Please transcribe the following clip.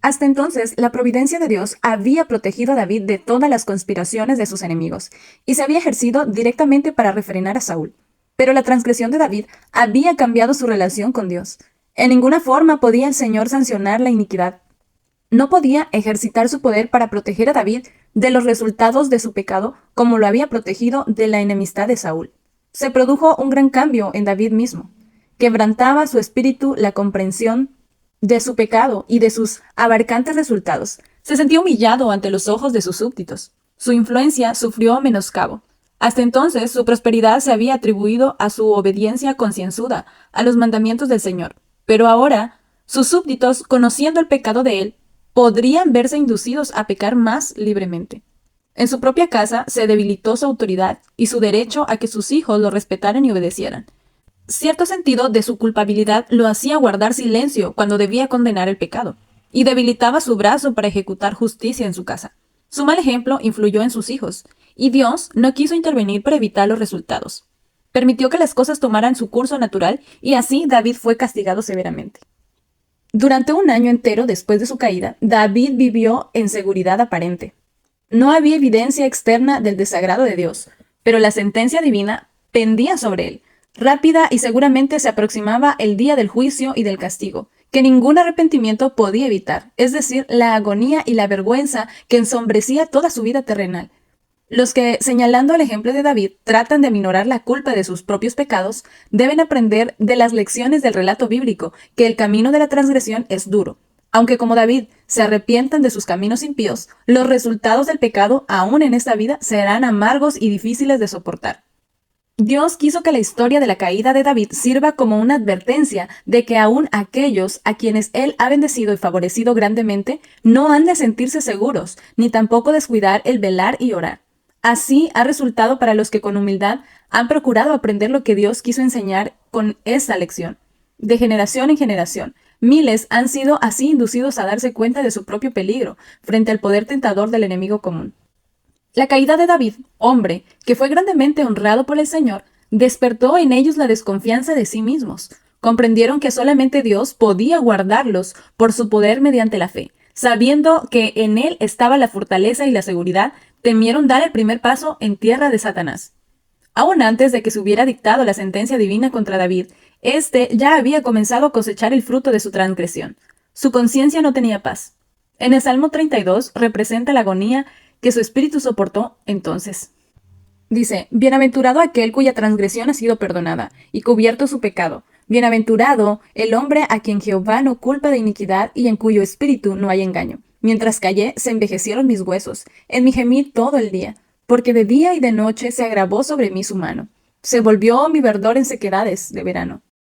Hasta entonces, la providencia de Dios había protegido a David de todas las conspiraciones de sus enemigos y se había ejercido directamente para refrenar a Saúl. Pero la transgresión de David había cambiado su relación con Dios. En ninguna forma podía el Señor sancionar la iniquidad. No podía ejercitar su poder para proteger a David de los resultados de su pecado como lo había protegido de la enemistad de Saúl. Se produjo un gran cambio en David mismo. Quebrantaba su espíritu la comprensión de su pecado y de sus abarcantes resultados. Se sentía humillado ante los ojos de sus súbditos. Su influencia sufrió menoscabo. Hasta entonces su prosperidad se había atribuido a su obediencia concienzuda a los mandamientos del Señor. Pero ahora, sus súbditos, conociendo el pecado de él, podrían verse inducidos a pecar más libremente. En su propia casa se debilitó su autoridad y su derecho a que sus hijos lo respetaran y obedecieran. Cierto sentido de su culpabilidad lo hacía guardar silencio cuando debía condenar el pecado, y debilitaba su brazo para ejecutar justicia en su casa. Su mal ejemplo influyó en sus hijos, y Dios no quiso intervenir para evitar los resultados. Permitió que las cosas tomaran su curso natural, y así David fue castigado severamente. Durante un año entero después de su caída, David vivió en seguridad aparente. No había evidencia externa del desagrado de Dios, pero la sentencia divina pendía sobre él. Rápida y seguramente se aproximaba el día del juicio y del castigo, que ningún arrepentimiento podía evitar, es decir, la agonía y la vergüenza que ensombrecía toda su vida terrenal. Los que, señalando el ejemplo de David, tratan de minorar la culpa de sus propios pecados, deben aprender de las lecciones del relato bíblico que el camino de la transgresión es duro. Aunque como David se arrepientan de sus caminos impíos, los resultados del pecado, aún en esta vida, serán amargos y difíciles de soportar. Dios quiso que la historia de la caída de David sirva como una advertencia de que aún aquellos a quienes Él ha bendecido y favorecido grandemente no han de sentirse seguros, ni tampoco descuidar el velar y orar. Así ha resultado para los que con humildad han procurado aprender lo que Dios quiso enseñar con esta lección. De generación en generación, miles han sido así inducidos a darse cuenta de su propio peligro frente al poder tentador del enemigo común. La caída de David, hombre, que fue grandemente honrado por el Señor, despertó en ellos la desconfianza de sí mismos. Comprendieron que solamente Dios podía guardarlos por su poder mediante la fe. Sabiendo que en Él estaba la fortaleza y la seguridad, temieron dar el primer paso en tierra de Satanás. Aún antes de que se hubiera dictado la sentencia divina contra David, éste ya había comenzado a cosechar el fruto de su transgresión. Su conciencia no tenía paz. En el Salmo 32 representa la agonía que su espíritu soportó entonces. Dice, bienaventurado aquel cuya transgresión ha sido perdonada, y cubierto su pecado. Bienaventurado el hombre a quien Jehová no culpa de iniquidad y en cuyo espíritu no hay engaño. Mientras callé, se envejecieron mis huesos, en mi gemir todo el día, porque de día y de noche se agravó sobre mí su mano. Se volvió mi verdor en sequedades de verano.